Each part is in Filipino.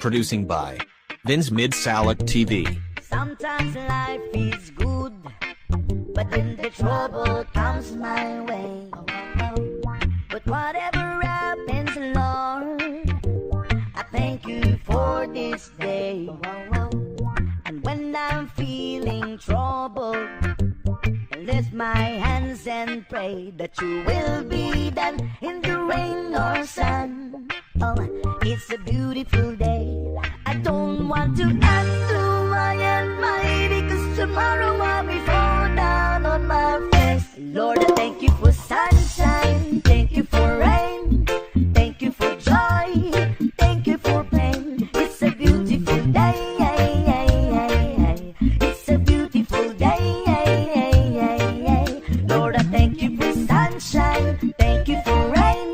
Producing by Vince Mid-Salak TV. Sometimes life is good, but then the trouble comes my way. But whatever happens, Lord, I thank you for this day. And when I'm feeling troubled, I lift my hands and pray that you will be done in the rain or sun. Oh, it's a beautiful day. I don't want to add to my almighty, 'cause tomorrow I'll be fall down on my face. Lord, I thank you for sunshine, thank you for rain, thank you for joy, thank you for pain. It's a beautiful day, it's a beautiful day. Lord, I thank you for sunshine, thank you for rain,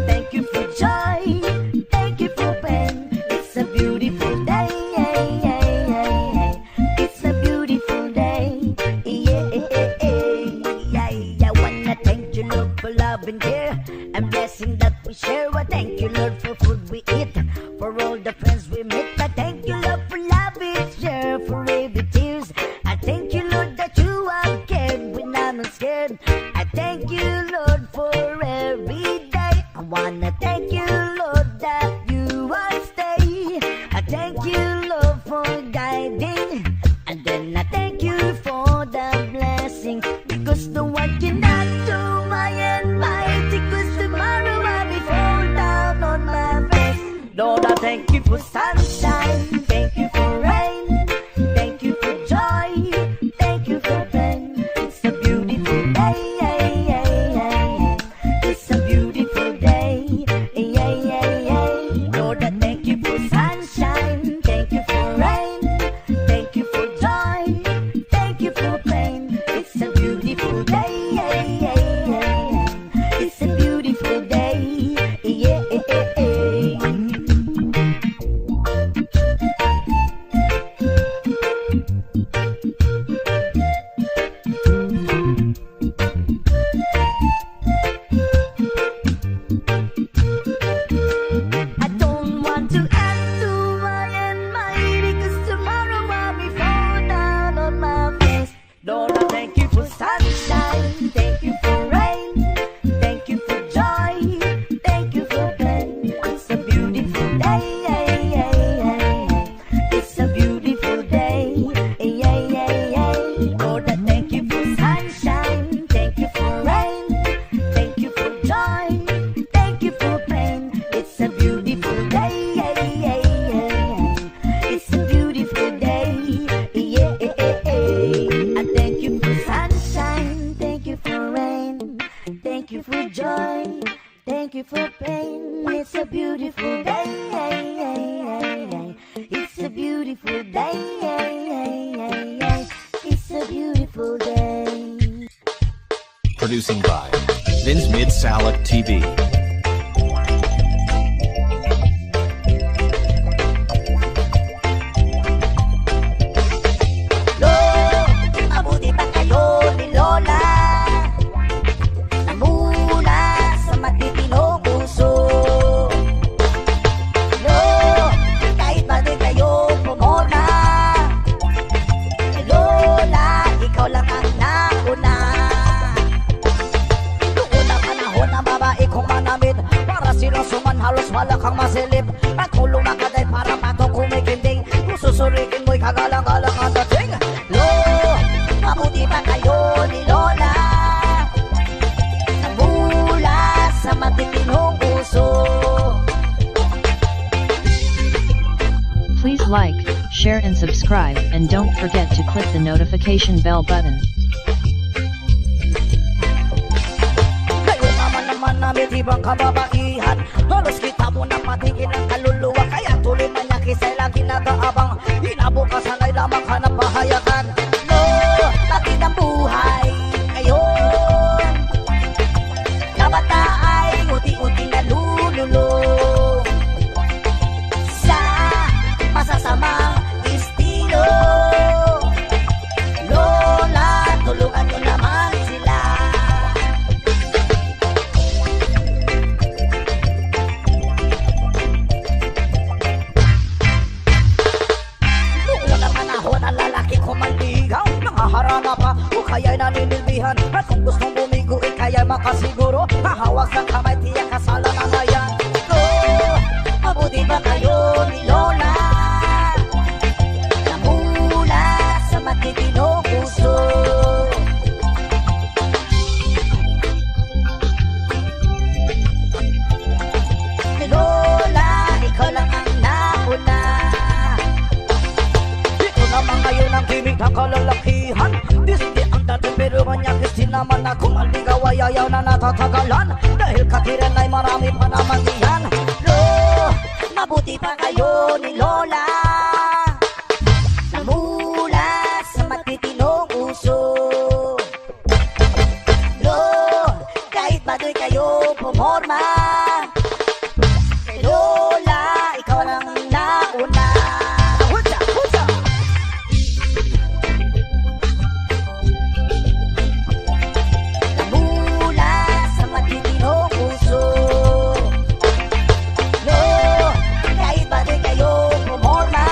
thank you for joy, thank you for pain. It's a beautiful day, it's a beautiful day. I wanna thank you, Lord, for love and care and blessing that we share. I thank you, Lord, for food we eat, for all the friends we meet. I thank you, Lord, for love we share, for every tears. I thank you, Lord, that you have cared when I'm not scared. I thank you, Lord, for every day. I wanna thank you, Lord, that you will stay. I thank you, Lord, for guiding, and then I thank you for the blessing, because no one cannot do my almighty, 'cause tomorrow I'll be fall down on my face. Lord, I thank you for sunshine, thank you for rain, thank you for joy, thank you for pain. It's a beautiful day, it's a beautiful day. Lord, I thank you for sunshine, thank you for rain, thank you for joy, thank you for pain. It's a beautiful day, it's a beautiful day. I don't want to add to my almighty, 'cause tomorrow I'll be fall down on my face. Lord, I thank you for sunshine, thank you for rain, thank you for joy, thank you for pain. It's a beautiful day, it's a beautiful day. Lord, I thank you for sunshine, thank you for rain, thank you for joy, thank you for pain. It's a beautiful day, it's a beautiful day. I thank you for sunshine, thank you for rain, thank you for joy, thank you for pain. It's a beautiful day, it's a beautiful day, it's a beautiful day. Producing by Vince Mid-Salak TV. Mabuti pa kayo ni Lola, mula sa matitinong puso. Kahit ba di kayo pumona, Lola, ikaw lang ang nauna. Noon ang panahon ng babae kong manamit, para silang suman halos wala kang masilip. At kulong na kaday para patong kumikinding, kung susurikin mo'y kagalang-galang ang dating. Mabuti pa kayo ni Lola, mula sa matitinong puso. Please like, share and subscribe, and don't forget to click the notification bell button. Kayo naman namin ibang kababaihan, halos kita mo na patingin ang kaluluwa, kaya tuloy man niya kisay lagi nag-aabang, inabukasan ay lamang hanap pahayagan. Bakit ang buhay ngayon? Kabata ay unti-unti nalululong sa masasamang estilo. Lola, tulungan nyo naman sila. kaya'y naninilbihan. At kung gustong bumigo, kaya'y makasiguro. Hahawak sa kamay, tiyak kasalanan na yan. Mabuti ba kayo ni Lola? Namula sa matitinong puso. Lola, ikaw lang ang nauna. Ito naman ngayon ang gimmick ng kalalakihan. Disney ang dati pero manyakis din naman na kung maligaw ay ayaw na natatagalan. Dahil katiran ay marami pa naman diyan. Mabuti pa kayo ni Lola. Namula sa matitinong uso. Kahit baduy kayo pumorma. Lola, ikaw lang nauna. Hucha, hucha. Namula sa matitinong puso. Kahit baduy kayo pumorma.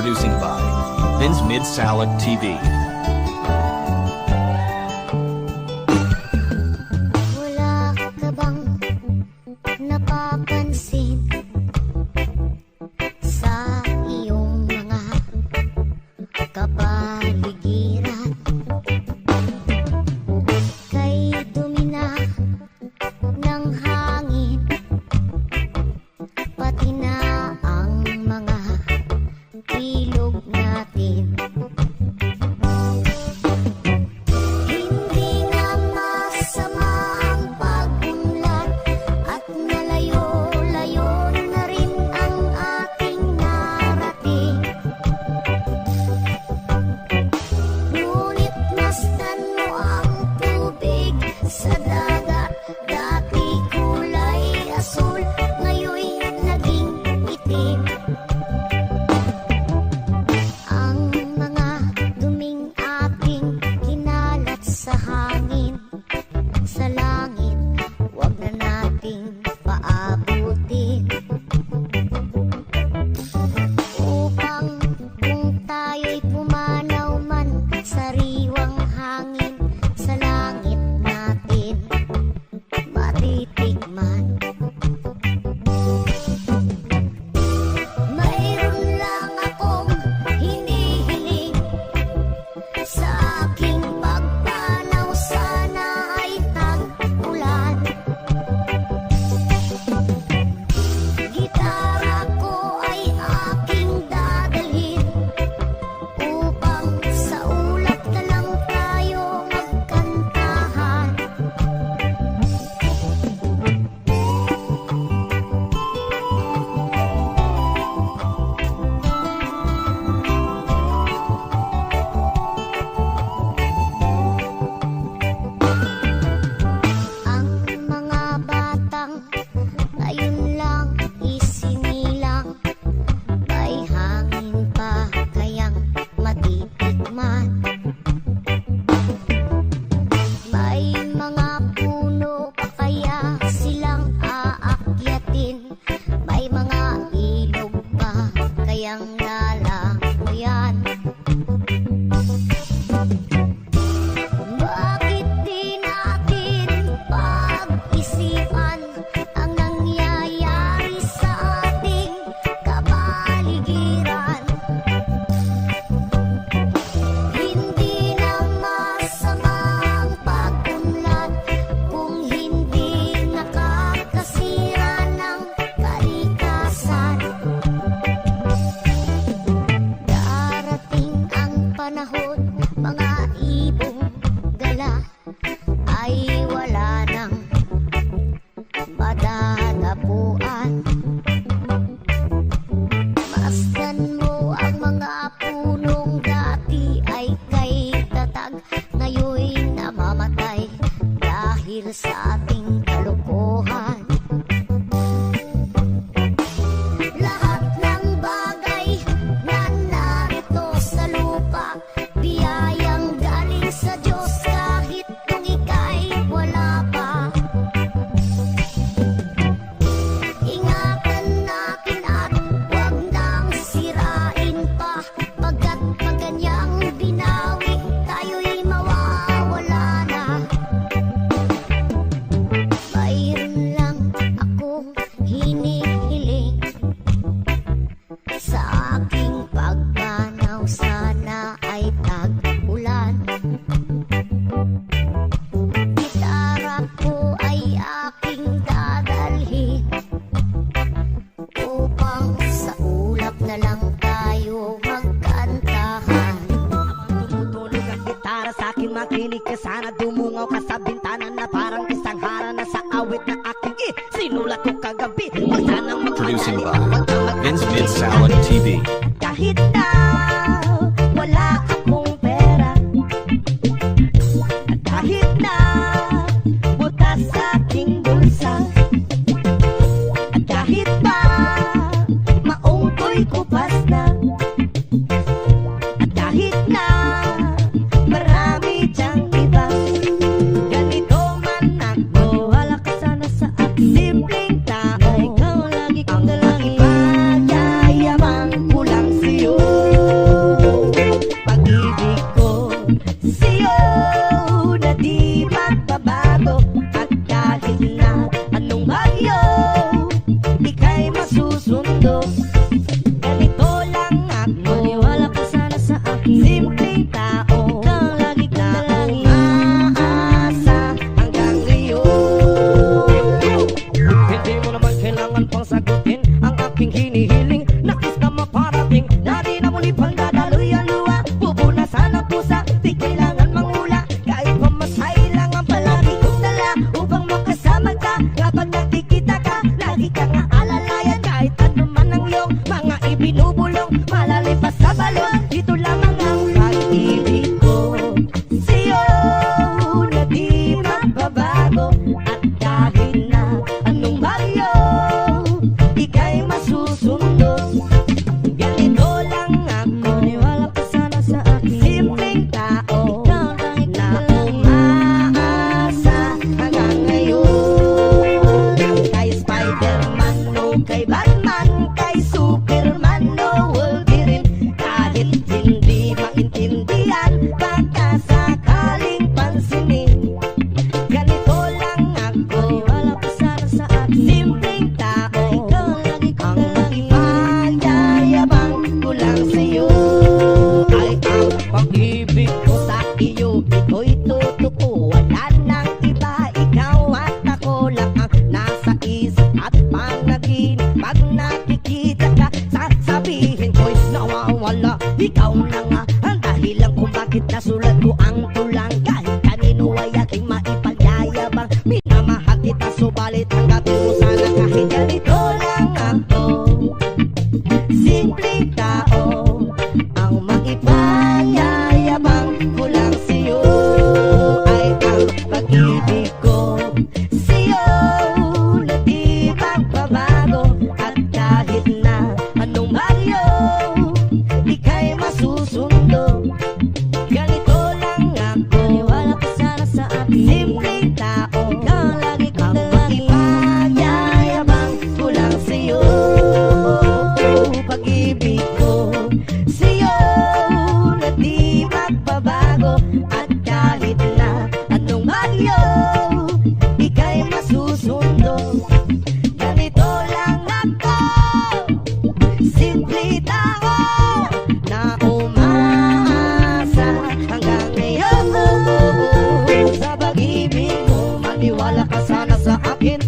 Producing by Vin's Mid Salad TV. Wala ka bang napapansin sa iyong mga kapaligiran? Kay dumi na ng hangin, pati na ang mga ilog natin. Hindi na masama ang pag-unlad at nalayo-layo na rin ang ating narating. Ngunit masdan mo ang tubig sa dagat, dati kulay asul, ngayoy naging itim. Ang mga duming ating kinalat sa hangin, sa langit, wag na nating paabutin. Upang kung tayo'y pumanaw man, sariwang hangin sa langit natin matitikman. Mayroon lang akong hinihiling sa aking pagpanaw, sana ay tag-ulan. Gitara ko ay aking dadalhin upang sa ulap na lang tayo magkantahan. Ang mga batang ngayon lang isinilang, may hangin pa kayang matitikman. May mga puno pa kaya silang aakyatin, may mga ilog pa kayang lalangoyan. Bakit di natin pag-isipan ang nangyayari sa ating kapaligiran? Hindi na masama ang pag-unlad kung hindi nakakasira ng kalikasan. Darating ang panahon, mga ibong gala ay wala nang madadapuan. Masdan mo ang mga punong dati ay kay tatag, ngayoy namamatay dahil sa ating kalokohan. Lahat ng bagay na narito sa lupa, biyayang galing sa Diyos kahit nung ika'y wala pa. Ingatan natin at wag nang sirain pa, pagkat pag ganyang binawi, tayo'y mawawala na. Mayroon lang akong hinihiling sa aking pagpanaw, sana ay tag-ulan. Gitara ko ay aking dadalhin upang sa ulap na lang tayo magkantahan. Tumutulog ang gitara sa akin, makinig ka sana, dumungaw ka sa bintana na parang isang hara na sa awit na aking sinulat ko kagabi. Wag sanang Producing magmadali by at wag kang Vin's Mid magmadali. Salad TV. Kahit na wala akong pera, at kahit na butas sa aking bulsa, at kahit pa maong ko'y kupas na, at kahit na marami diyang iba, ganito man ako, wala ka sana sa akin. Simpleng tao, ikaw lagi kong dalangin, magyayabang ko lang sa'yo. binubulong, malalim pa sa balon. Dito lamang ang pag-ibig ko sa'yo na di magbabago. At kahit na anong bagyo, ika'y masusundo. Ganito lang ako, maniwala ka sana sa akin. Simpleng tao na umaasa hanggang ngayon. Kay Spider-Man o kay Batman, kay Superman o Wolverine, kahit hindi maintindihan, baka sakaling pansinin. Ganito lang ako, maniwala ka sana sa akin. Simpleng tao, ang ipagyayabang ko lang sa'yo ay ang pag-ibig ko sa iyo. Ito'y totoo, wala nang iba. Ikaw at ako lang ang nasa isip at panaginip. Pag nakikita ka, sasabihin ko'y nawawala. Ikaw na nga ang dahilan kung bakit nasulat ko ang tulang. Kahit kanino ay aking maipagyayabang, minamahal kita subalit tanggapin mo sana kahit ganito lang ako. Simpleng tao, ang maipanyayabang ko lang sa'yo ay ang pag-ibig ko sa'yo na di magbabago. At kahit na anong bagyo, ika'y masusundo. Ganito lang ako, maniwala ka sana sa akin. Simpleng tao, ang maipanyayabang ko lang sa'yo. Pag-ibig ko sa'yo na di magbabago. At kahit na anong bagyo, ika'y masusundo. Ganito lang ako, simple tao na umaasa hanggang ngayon. Sa pag-ibig mo, maniwala ka sana sa akin,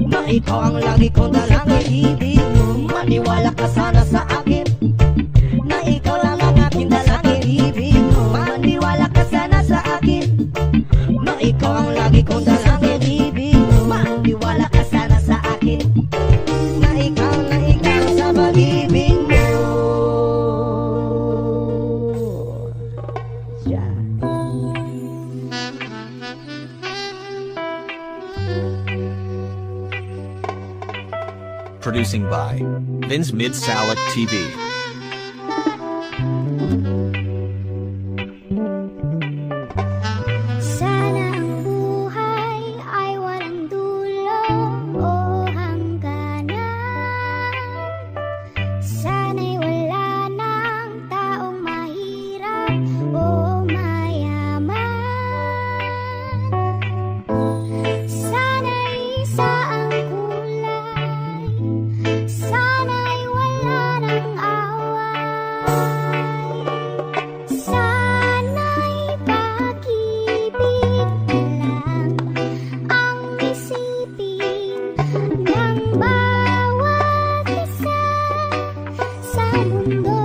na ikaw ang lagi kong dalangin. Maniwala ka sana sa akin, na ikaw lang ang aking dalangin. Maniwala ka sana sa akin, na ikaw ang lagi kong dalangin. Maniwala ka sana sa akin, na ikaw sa pag-ibig mo. Yeah. Producing by Vin's Mid-Salak TV. Sana ang buhay ay walang dulo o hangganan. Sana'y wala ng taong mahirap o mayaman. Sana'y isa ang kulay, sana'y wala ng away. Sana'y pag-ibig lang ang isipin ng bawat isa sa mundo.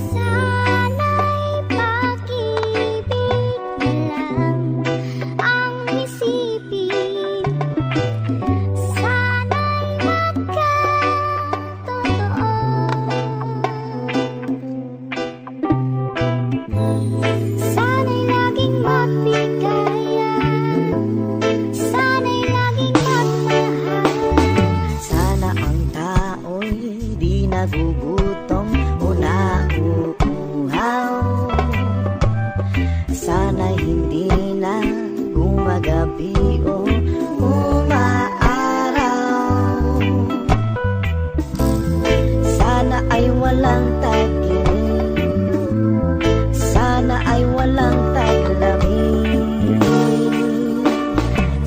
Sana'y pag-ibig lang ang isipin. Sana'y magkatotoo. Sana'y laging magbigayan. Sana'y laging magmahal. Sana ang tao'y di nagugutom o nauuhaw. Sana hindi na gumagabi o umaaraw. Sana ay walang tagiliw, sana ay walang taglamig.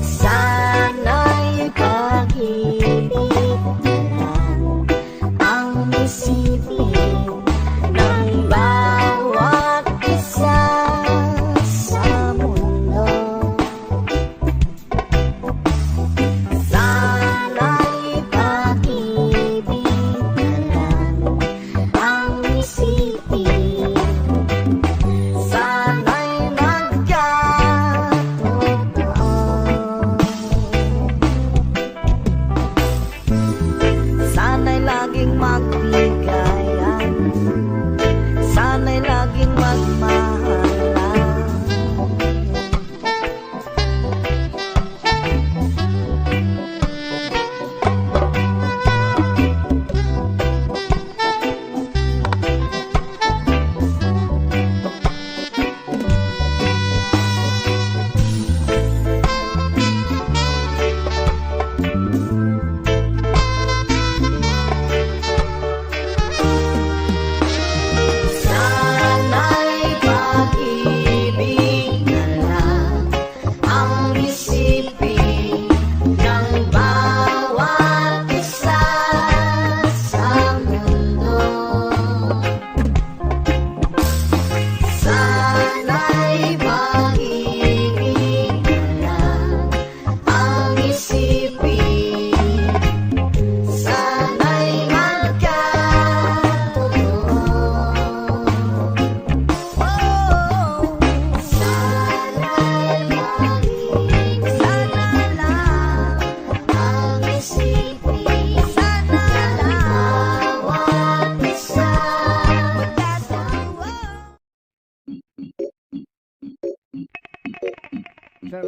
Sana'y pag-ibig lang ang isipin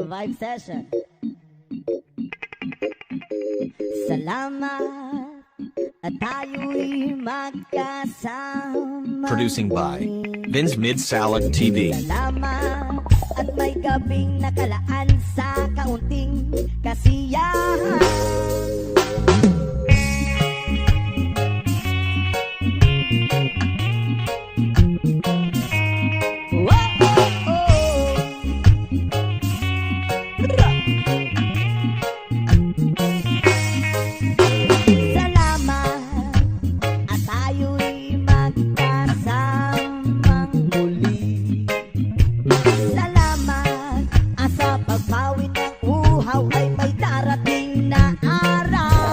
Vibe Session. Salamat at tayo'y magkasama. Producing by Vince Mid-Salak TV. Salamat at may gabing nakalaan sa kaunting kasiyahan. Salamat, asa pagpawid ng uhaw ay may darating na araw.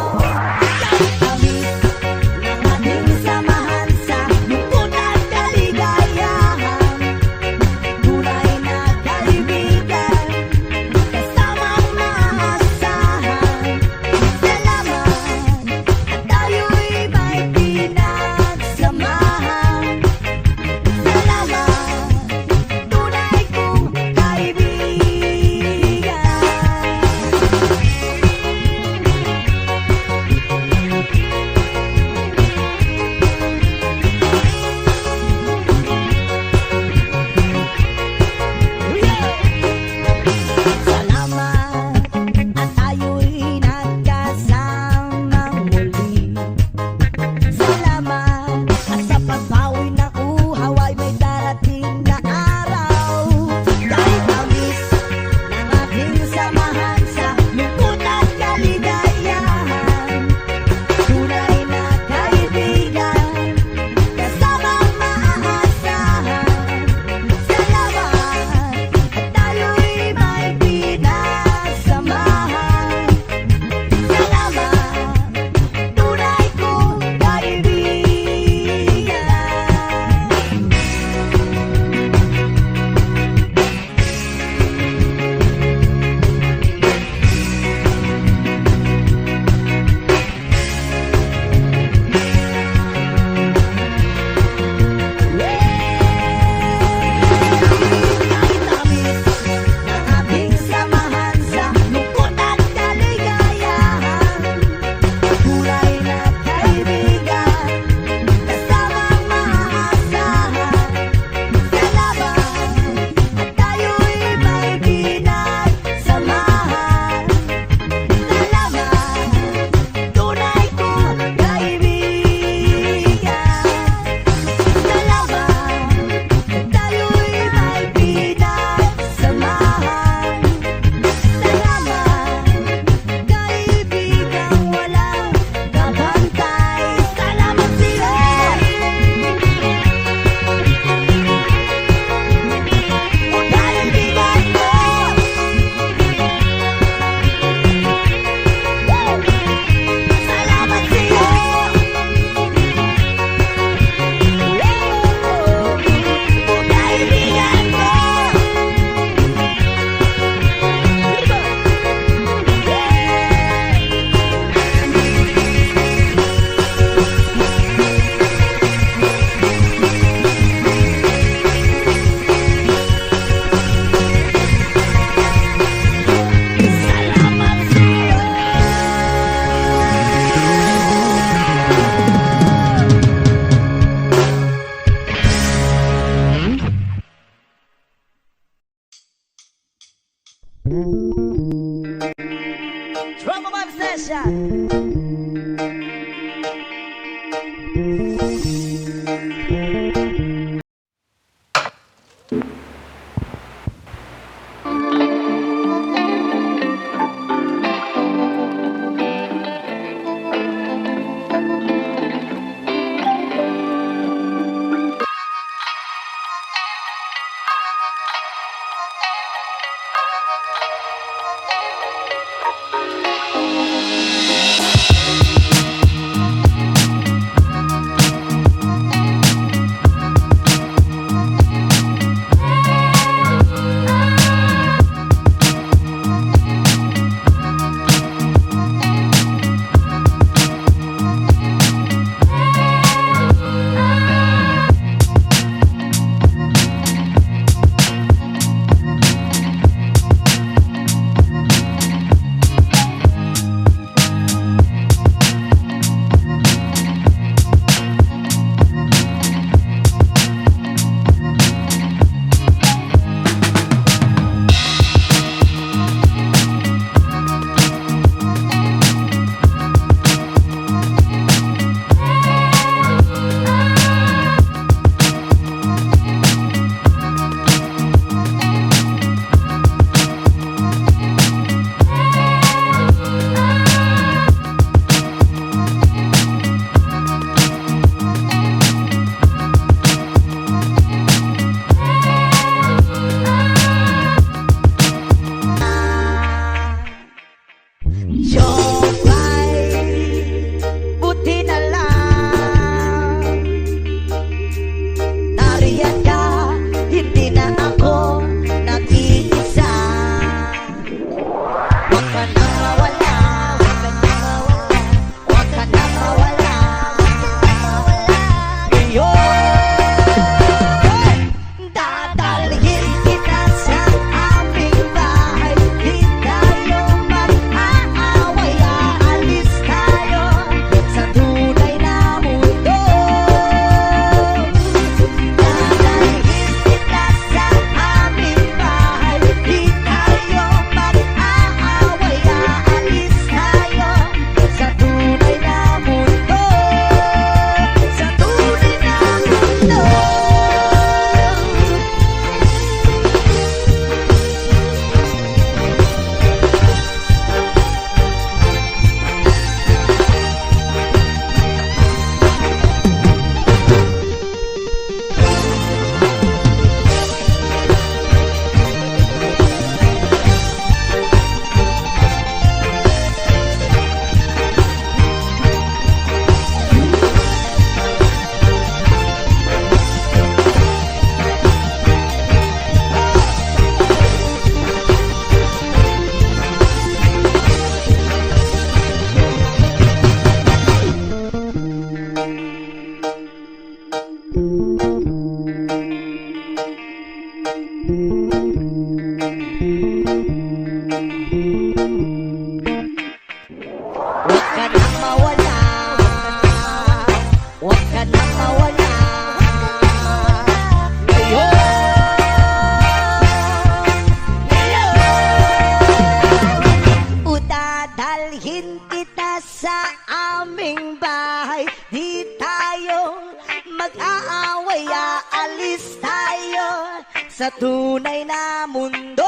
sa tunay na mundo.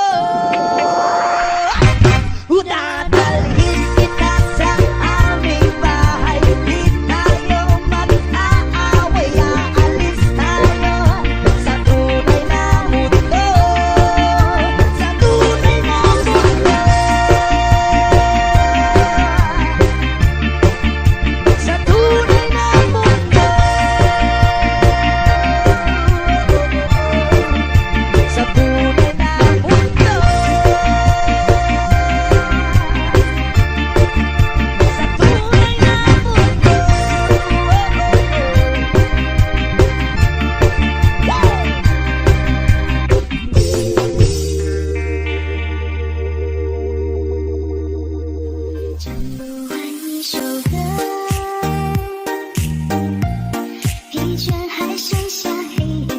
Dadalhin kita sa aming bahay, di tayo mag-aaway, aalis tayo sa tunay na mundo, sa tunay na mundo, sa tunay na mundo, sa tunay na mundo.